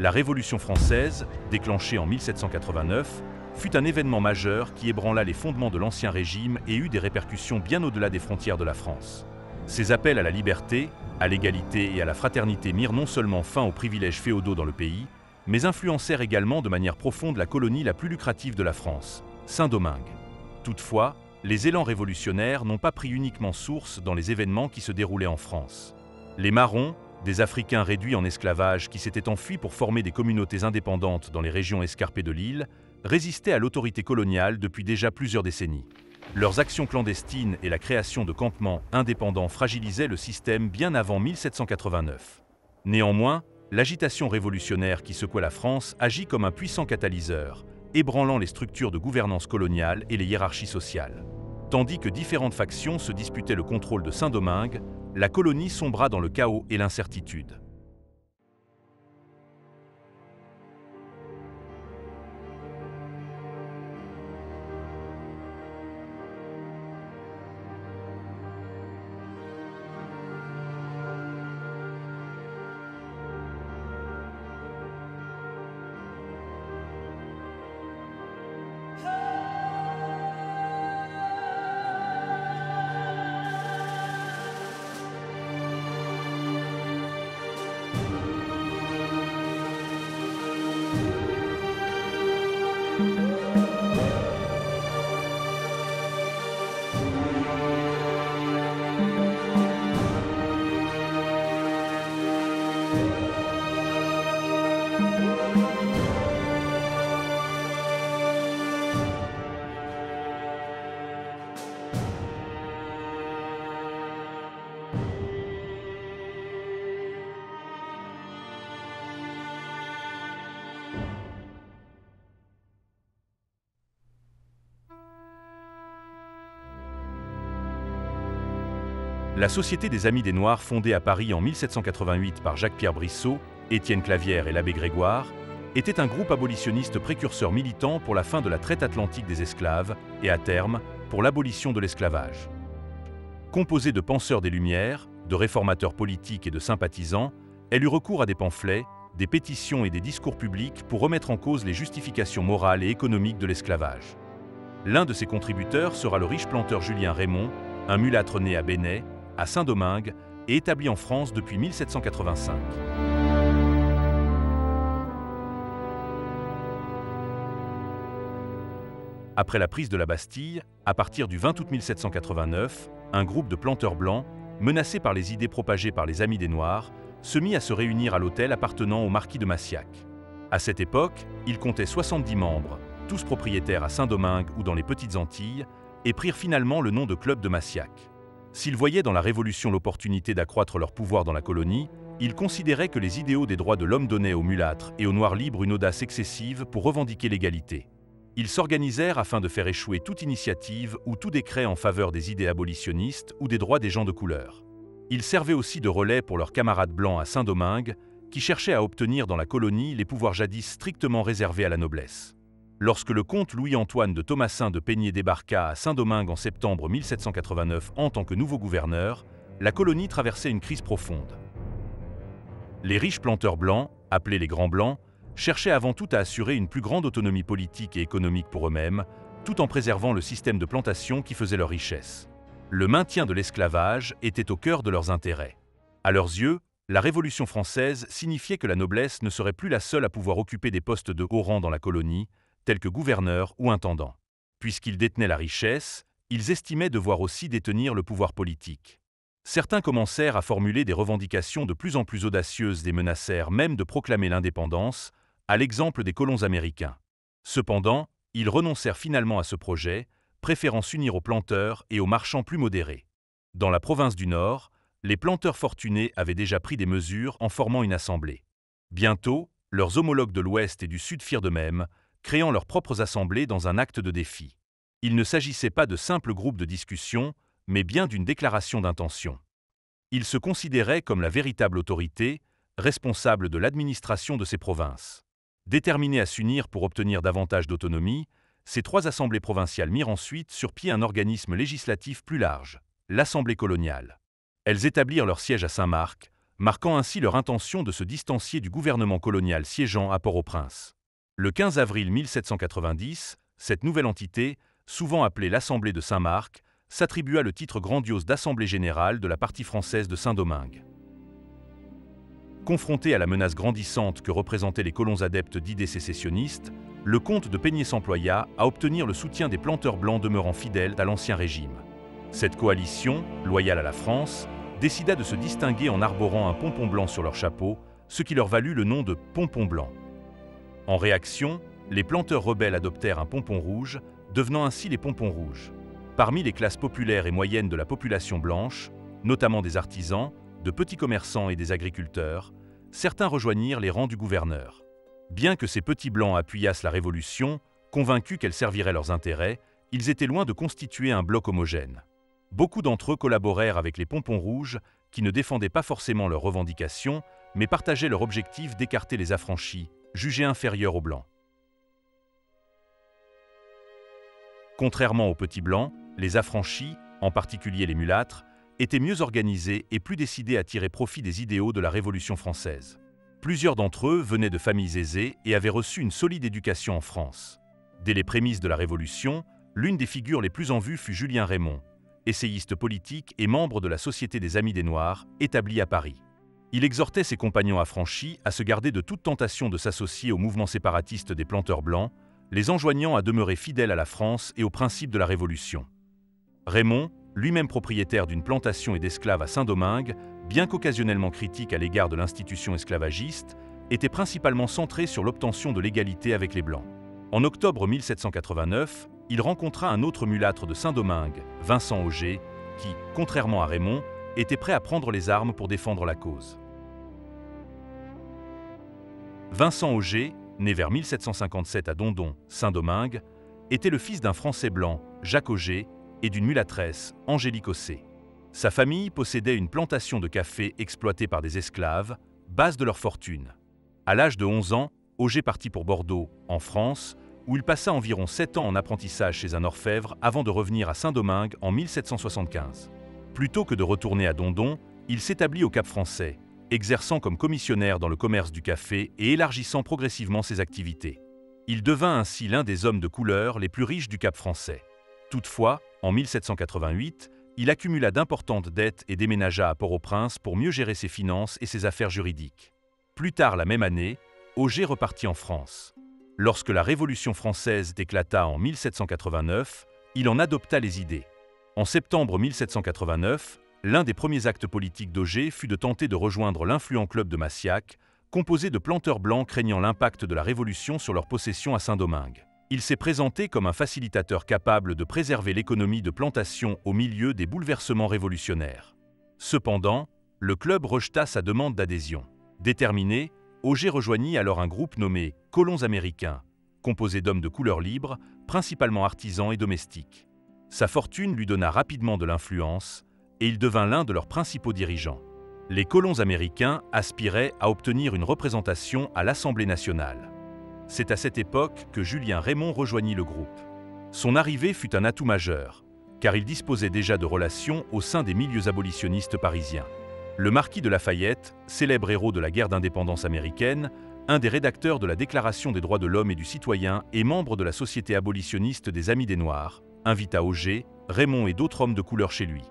La Révolution française, déclenchée en 1789, fut un événement majeur qui ébranla les fondements de l'Ancien Régime et eut des répercussions bien au-delà des frontières de la France. Ces appels à la liberté, à l'égalité et à la fraternité mirent non seulement fin aux privilèges féodaux dans le pays, mais influencèrent également de manière profonde la colonie la plus lucrative de la France, Saint-Domingue. Toutefois, les élans révolutionnaires n'ont pas pris uniquement source dans les événements qui se déroulaient en France. Les Marrons, des Africains réduits en esclavage qui s'étaient enfuis pour former des communautés indépendantes dans les régions escarpées de l'île, résistaient à l'autorité coloniale depuis déjà plusieurs décennies. Leurs actions clandestines et la création de campements indépendants fragilisaient le système bien avant 1789. Néanmoins, l'agitation révolutionnaire qui secouait la France agit comme un puissant catalyseur, ébranlant les structures de gouvernance coloniale et les hiérarchies sociales. Tandis que différentes factions se disputaient le contrôle de Saint-Domingue, la colonie sombra dans le chaos et l'incertitude. La Société des Amis des Noirs, fondée à Paris en 1788 par Jacques-Pierre Brissot, Étienne Clavière et l'abbé Grégoire, était un groupe abolitionniste précurseur militant pour la fin de la traite atlantique des esclaves et, à terme, pour l'abolition de l'esclavage. Composée de penseurs des Lumières, de réformateurs politiques et de sympathisants, elle eut recours à des pamphlets, des pétitions et des discours publics pour remettre en cause les justifications morales et économiques de l'esclavage. L'un de ses contributeurs sera le riche planteur Julien Raymond, un mulâtre né à Benay, à Saint-Domingue et établi en France depuis 1785. Après la prise de la Bastille, à partir du 20 août 1789, un groupe de planteurs blancs, menacés par les idées propagées par les Amis des Noirs, se mit à se réunir à l'hôtel appartenant au marquis de Massiac. À cette époque, il comptait 70 membres, tous propriétaires à Saint-Domingue ou dans les Petites Antilles, et prirent finalement le nom de Club de Massiac. S'ils voyaient dans la Révolution l'opportunité d'accroître leur pouvoir dans la colonie, ils considéraient que les idéaux des droits de l'homme donnaient aux mulâtres et aux noirs libres une audace excessive pour revendiquer l'égalité. Ils s'organisèrent afin de faire échouer toute initiative ou tout décret en faveur des idées abolitionnistes ou des droits des gens de couleur. Ils servaient aussi de relais pour leurs camarades blancs à Saint-Domingue, qui cherchaient à obtenir dans la colonie les pouvoirs jadis strictement réservés à la noblesse. Lorsque le comte Louis-Antoine de Thomassin de Peigné débarqua à Saint-Domingue en septembre 1789 en tant que nouveau gouverneur, la colonie traversait une crise profonde. Les riches planteurs blancs, appelés les Grands Blancs, cherchaient avant tout à assurer une plus grande autonomie politique et économique pour eux-mêmes, tout en préservant le système de plantation qui faisait leur richesse. Le maintien de l'esclavage était au cœur de leurs intérêts. À leurs yeux, la Révolution française signifiait que la noblesse ne serait plus la seule à pouvoir occuper des postes de haut rang dans la colonie, tels que gouverneurs ou intendants. Puisqu'ils détenaient la richesse, ils estimaient devoir aussi détenir le pouvoir politique. Certains commencèrent à formuler des revendications de plus en plus audacieuses et menacèrent même de proclamer l'indépendance, à l'exemple des colons américains. Cependant, ils renoncèrent finalement à ce projet, préférant s'unir aux planteurs et aux marchands plus modérés. Dans la province du Nord, les planteurs fortunés avaient déjà pris des mesures en formant une assemblée. Bientôt, leurs homologues de l'Ouest et du Sud firent de même, créant leurs propres assemblées dans un acte de défi. Il ne s'agissait pas de simples groupes de discussion, mais bien d'une déclaration d'intention. Ils se considéraient comme la véritable autorité, responsable de l'administration de ces provinces. Déterminés à s'unir pour obtenir davantage d'autonomie, ces trois assemblées provinciales mirent ensuite sur pied un organisme législatif plus large, l'Assemblée coloniale. Elles établirent leur siège à Saint-Marc, marquant ainsi leur intention de se distancier du gouvernement colonial siégeant à Port-au-Prince. Le 15 avril 1790, cette nouvelle entité, souvent appelée l'Assemblée de Saint-Marc, s'attribua le titre grandiose d'Assemblée générale de la partie française de Saint-Domingue. Confronté à la menace grandissante que représentaient les colons adeptes d'idées sécessionnistes, le comte de Peigné s'employa à obtenir le soutien des planteurs blancs demeurant fidèles à l'ancien régime. Cette coalition, loyale à la France, décida de se distinguer en arborant un pompon blanc sur leur chapeau, ce qui leur valut le nom de pompon blanc. En réaction, les planteurs rebelles adoptèrent un pompon rouge, devenant ainsi les pompons rouges. Parmi les classes populaires et moyennes de la population blanche, notamment des artisans, de petits commerçants et des agriculteurs, certains rejoignirent les rangs du gouverneur. Bien que ces petits blancs appuyassent la Révolution, convaincus qu'elle servirait leurs intérêts, ils étaient loin de constituer un bloc homogène. Beaucoup d'entre eux collaborèrent avec les pompons rouges, qui ne défendaient pas forcément leurs revendications, mais partageaient leur objectif d'écarter les affranchis, jugés inférieurs aux blancs. Contrairement aux petits blancs, les affranchis, en particulier les mulâtres, étaient mieux organisés et plus décidés à tirer profit des idéaux de la Révolution française. Plusieurs d'entre eux venaient de familles aisées et avaient reçu une solide éducation en France. Dès les prémices de la Révolution, l'une des figures les plus en vue fut Julien Raymond, essayiste politique et membre de la Société des Amis des Noirs, établie à Paris. Il exhortait ses compagnons affranchis à se garder de toute tentation de s'associer au mouvement séparatiste des planteurs blancs, les enjoignant à demeurer fidèles à la France et aux principes de la Révolution. Raymond, lui-même propriétaire d'une plantation et d'esclaves à Saint-Domingue, bien qu'occasionnellement critique à l'égard de l'institution esclavagiste, était principalement centré sur l'obtention de l'égalité avec les Blancs. En octobre 1789, il rencontra un autre mulâtre de Saint-Domingue, Vincent Auger, qui, contrairement à Raymond, était prêt à prendre les armes pour défendre la cause. Vincent Auger, né vers 1757 à Dondon, Saint-Domingue, était le fils d'un Français blanc, Jacques Auger, et d'une mulâtresse, Angélique Ossé. Sa famille possédait une plantation de café exploitée par des esclaves, base de leur fortune. À l'âge de 11 ans, Auger partit pour Bordeaux, en France, où il passa environ 7 ans en apprentissage chez un orfèvre avant de revenir à Saint-Domingue en 1775. Plutôt que de retourner à Dondon, il s'établit au Cap Français, exerçant comme commissionnaire dans le commerce du café et élargissant progressivement ses activités. Il devint ainsi l'un des hommes de couleur les plus riches du Cap Français. Toutefois, en 1788, il accumula d'importantes dettes et déménagea à Port-au-Prince pour mieux gérer ses finances et ses affaires juridiques. Plus tard la même année, Auger repartit en France. Lorsque la Révolution française éclata en 1789, il en adopta les idées. En septembre 1789, l'un des premiers actes politiques d'Auger fut de tenter de rejoindre l'influent club de Massiac, composé de planteurs blancs craignant l'impact de la Révolution sur leurs possessions à Saint-Domingue. Il s'est présenté comme un facilitateur capable de préserver l'économie de plantation au milieu des bouleversements révolutionnaires. Cependant, le club rejeta sa demande d'adhésion. Déterminé, Auger rejoignit alors un groupe nommé « Colons américains », composé d'hommes de couleur libre, principalement artisans et domestiques. Sa fortune lui donna rapidement de l'influence et il devint l'un de leurs principaux dirigeants. Les colons américains aspiraient à obtenir une représentation à l'Assemblée nationale. C'est à cette époque que Julien Raymond rejoignit le groupe. Son arrivée fut un atout majeur, car il disposait déjà de relations au sein des milieux abolitionnistes parisiens. Le marquis de Lafayette, célèbre héros de la guerre d'indépendance américaine, un des rédacteurs de la Déclaration des droits de l'homme et du citoyen et membre de la Société abolitionniste des Amis des Noirs, invita Auger, Raymond et d'autres hommes de couleur chez lui.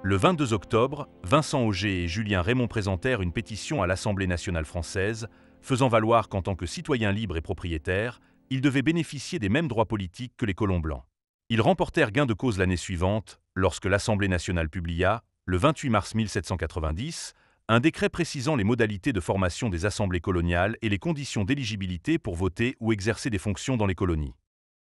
Le 22 octobre, Vincent Auger et Julien Raymond présentèrent une pétition à l'Assemblée nationale française, faisant valoir qu'en tant que citoyens libres et propriétaires, ils devaient bénéficier des mêmes droits politiques que les colons blancs. Ils remportèrent gain de cause l'année suivante, lorsque l'Assemblée nationale publia, le 28 mars 1790, un décret précisant les modalités de formation des assemblées coloniales et les conditions d'éligibilité pour voter ou exercer des fonctions dans les colonies.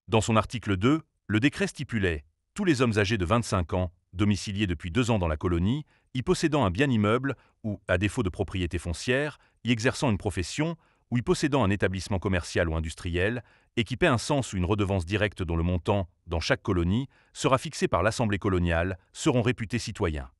Dans son article 2, le décret stipulait « Tous les hommes âgés de 25 ans, domiciliés depuis 2 ans dans la colonie, y possédant un bien immeuble ou, à défaut de propriété foncière, y exerçant une profession ou y possédant un établissement commercial ou industriel, et qui paie un cens ou une redevance directe dont le montant, dans chaque colonie, sera fixé par l'Assemblée coloniale, seront réputés citoyens. »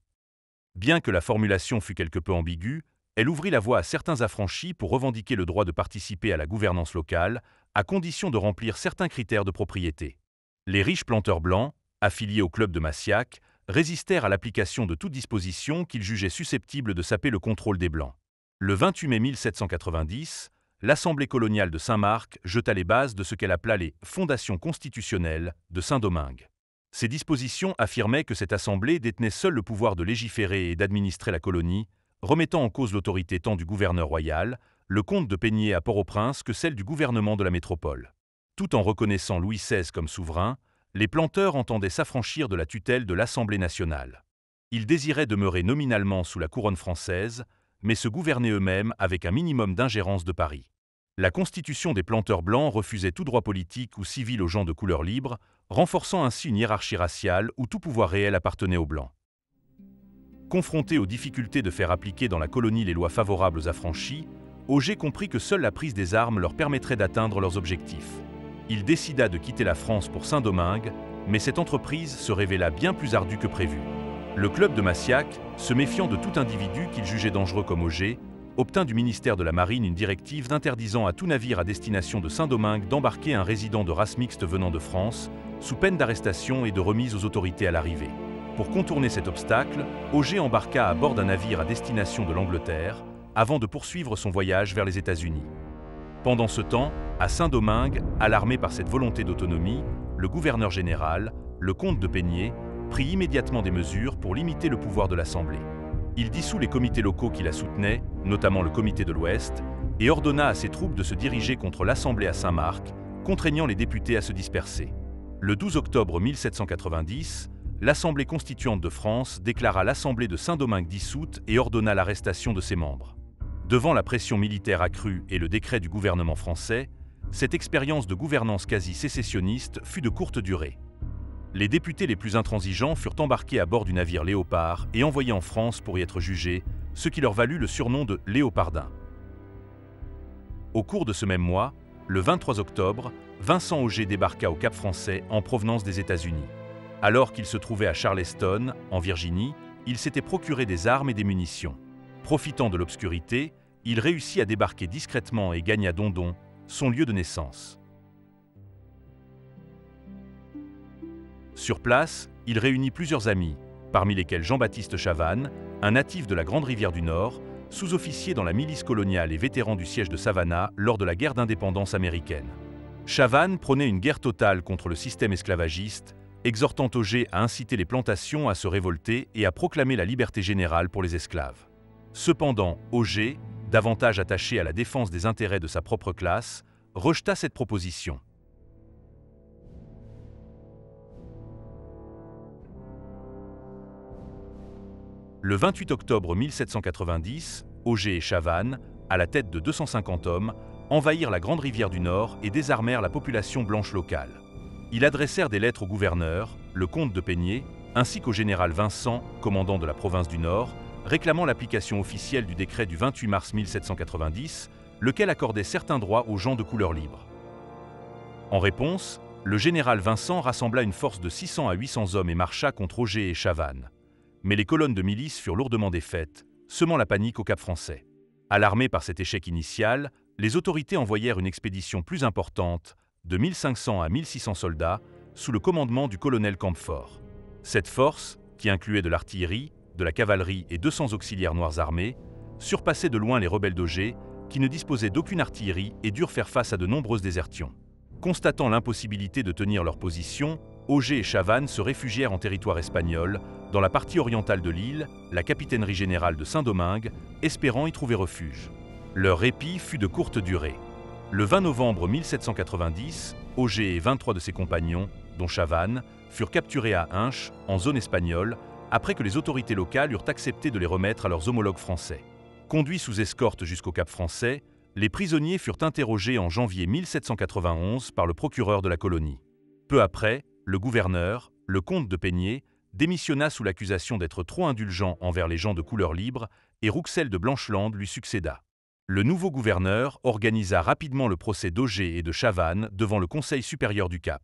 Bien que la formulation fût quelque peu ambiguë, elle ouvrit la voie à certains affranchis pour revendiquer le droit de participer à la gouvernance locale, à condition de remplir certains critères de propriété. Les riches planteurs blancs, affiliés au club de Massiac, résistèrent à l'application de toute disposition qu'ils jugeaient susceptible de saper le contrôle des Blancs. Le 28 mai 1790, l'Assemblée coloniale de Saint-Marc jeta les bases de ce qu'elle appela les « fondations constitutionnelles » de Saint-Domingue. Ces dispositions affirmaient que cette assemblée détenait seule le pouvoir de légiférer et d'administrer la colonie, remettant en cause l'autorité tant du gouverneur royal, le comte de Peigné à Port-au-Prince, que celle du gouvernement de la métropole. Tout en reconnaissant Louis XVI comme souverain, les planteurs entendaient s'affranchir de la tutelle de l'Assemblée nationale. Ils désiraient demeurer nominalement sous la couronne française, mais se gouverner eux-mêmes avec un minimum d'ingérence de Paris. La constitution des planteurs blancs refusait tout droit politique ou civil aux gens de couleur libre, renforçant ainsi une hiérarchie raciale où tout pouvoir réel appartenait aux Blancs. Confronté aux difficultés de faire appliquer dans la colonie les lois favorables aux affranchis, Auger comprit que seule la prise des armes leur permettrait d'atteindre leurs objectifs. Il décida de quitter la France pour Saint-Domingue, mais cette entreprise se révéla bien plus ardue que prévu. Le club de Massiac, se méfiant de tout individu qu'il jugeait dangereux comme Auger, obtint du ministère de la Marine une directive interdisant à tout navire à destination de Saint-Domingue d'embarquer un résident de race mixte venant de France, sous peine d'arrestation et de remise aux autorités à l'arrivée. Pour contourner cet obstacle, Auger embarqua à bord d'un navire à destination de l'Angleterre, avant de poursuivre son voyage vers les États-Unis. Pendant ce temps, à Saint-Domingue, alarmé par cette volonté d'autonomie, le gouverneur général, le comte de Peigné, prit immédiatement des mesures pour limiter le pouvoir de l'Assemblée. Il dissout les comités locaux qui la soutenaient, notamment le comité de l'Ouest, et ordonna à ses troupes de se diriger contre l'Assemblée à Saint-Marc, contraignant les députés à se disperser. Le 12 octobre 1790, l'Assemblée constituante de France déclara l'Assemblée de Saint-Domingue dissoute et ordonna l'arrestation de ses membres. Devant la pression militaire accrue et le décret du gouvernement français, cette expérience de gouvernance quasi sécessionniste fut de courte durée. Les députés les plus intransigeants furent embarqués à bord du navire Léopard et envoyés en France pour y être jugés, ce qui leur valut le surnom de Léopardins. Au cours de ce même mois, le 23 octobre, Vincent Auger débarqua au Cap Français en provenance des États-Unis. Alors qu'il se trouvait à Charleston, en Virginie, il s'était procuré des armes et des munitions. Profitant de l'obscurité, il réussit à débarquer discrètement et gagna Dondon, son lieu de naissance. Sur place, il réunit plusieurs amis, parmi lesquels Jean-Baptiste Chavannes, un natif de la Grande Rivière du Nord, sous-officier dans la milice coloniale et vétéran du siège de Savannah lors de la guerre d'indépendance américaine. Chavannes prônait une guerre totale contre le système esclavagiste, exhortant Auger à inciter les plantations à se révolter et à proclamer la liberté générale pour les esclaves. Cependant, Auger, davantage attaché à la défense des intérêts de sa propre classe, rejeta cette proposition. Le 28 octobre 1790, Auger et Chavannes, à la tête de 250 hommes, envahirent la Grande Rivière du Nord et désarmèrent la population blanche locale. Ils adressèrent des lettres au gouverneur, le comte de Peigné, ainsi qu'au général Vincent, commandant de la province du Nord, réclamant l'application officielle du décret du 28 mars 1790, lequel accordait certains droits aux gens de couleur libre. En réponse, le général Vincent rassembla une force de 600 à 800 hommes et marcha contre Auger et Chavannes. Mais les colonnes de milices furent lourdement défaites, semant la panique au Cap Français. Alarmés par cet échec initial, les autorités envoyèrent une expédition plus importante, de 1500 à 1600 soldats, sous le commandement du colonel Campfort. Cette force, qui incluait de l'artillerie, de la cavalerie et 200 auxiliaires noirs armés, surpassaient de loin les rebelles d'Auger, qui ne disposaient d'aucune artillerie et durent faire face à de nombreuses désertions. Constatant l'impossibilité de tenir leur position, Auger et Chavannes se réfugièrent en territoire espagnol, dans la partie orientale de l'île, la capitainerie générale de Saint-Domingue, espérant y trouver refuge. Leur répit fut de courte durée. Le 20 novembre 1790, Auger et 23 de ses compagnons, dont Chavannes, furent capturés à Hinche, en zone espagnole, après que les autorités locales eurent accepté de les remettre à leurs homologues français. Conduits sous escorte jusqu'au Cap Français, les prisonniers furent interrogés en janvier 1791 par le procureur de la colonie. Peu après, le gouverneur, le comte de Peigné, démissionna sous l'accusation d'être trop indulgent envers les gens de couleur libre et Rouxel de Blancheland lui succéda. Le nouveau gouverneur organisa rapidement le procès d'Auger et de Chavannes devant le Conseil supérieur du Cap.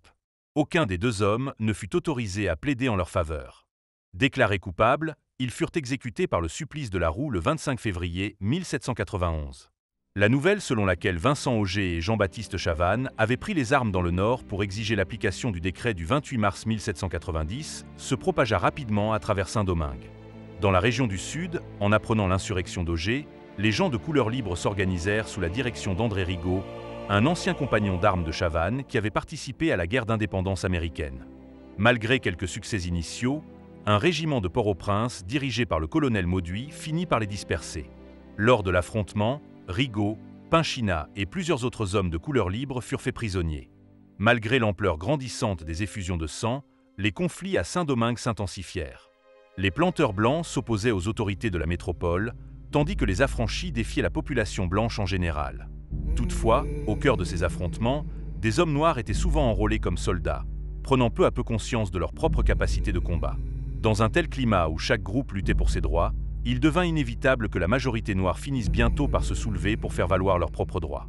Aucun des deux hommes ne fut autorisé à plaider en leur faveur. Déclarés coupables, ils furent exécutés par le supplice de la roue le 25 février 1791. La nouvelle selon laquelle Vincent Auger et Jean-Baptiste Chavannes avaient pris les armes dans le Nord pour exiger l'application du décret du 28 mars 1790 se propagea rapidement à travers Saint-Domingue. Dans la région du Sud, en apprenant l'insurrection d'Auger, les gens de couleur libre s'organisèrent sous la direction d'André Rigaud, un ancien compagnon d'armes de Chavannes qui avait participé à la guerre d'indépendance américaine. Malgré quelques succès initiaux, un régiment de Port-au-Prince dirigé par le colonel Mauduit finit par les disperser. Lors de l'affrontement, Rigaud, Pinchina et plusieurs autres hommes de couleur libre furent faits prisonniers. Malgré l'ampleur grandissante des effusions de sang, les conflits à Saint-Domingue s'intensifièrent. Les planteurs blancs s'opposaient aux autorités de la métropole, tandis que les affranchis défiaient la population blanche en général. Toutefois, au cœur de ces affrontements, des hommes noirs étaient souvent enrôlés comme soldats, prenant peu à peu conscience de leur propre capacité de combat. Dans un tel climat où chaque groupe luttait pour ses droits, il devint inévitable que la majorité noire finisse bientôt par se soulever pour faire valoir leurs propres droits.